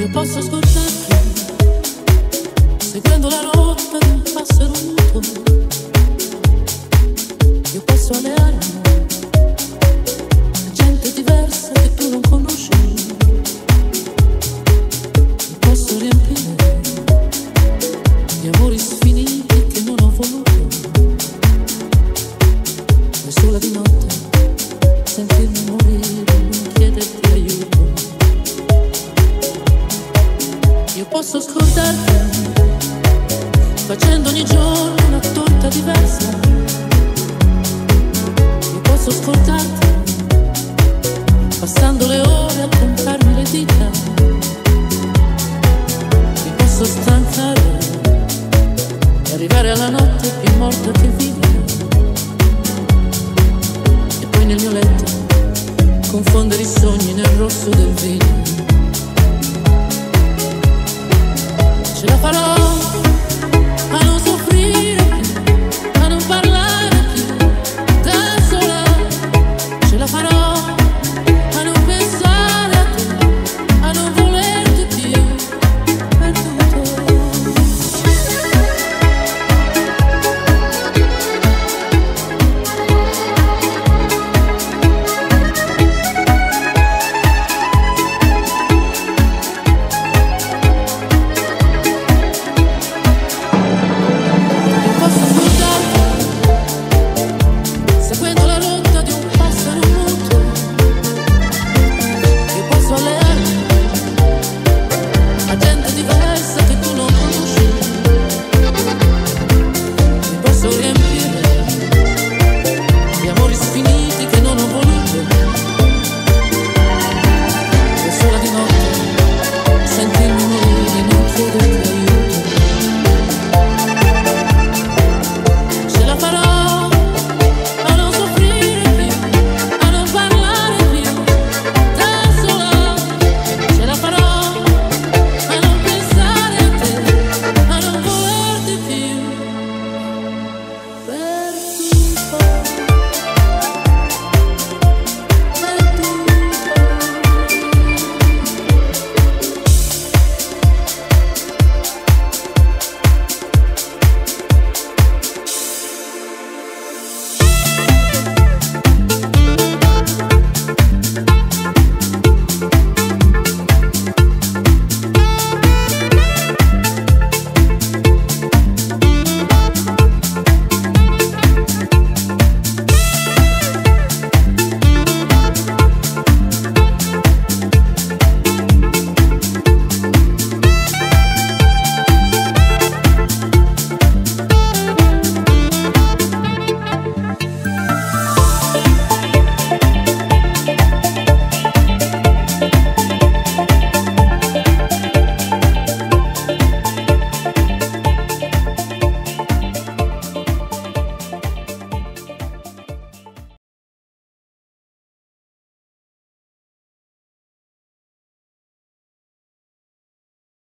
Io posso ascoltarti, seguendo la rotta di un passero muto. Io posso allearmi a gente diversa che tu non conosci. Io posso riempire di amori sfiniti che non ho voluto. E sola di notte sentirmi morire, non chiederti aiuto. Io posso scordarti facendo ogni giorno una torta diversa. Io posso scordarti passando le ore a contarmi le dita. Io posso stancare e arrivare alla notte più morta che viva.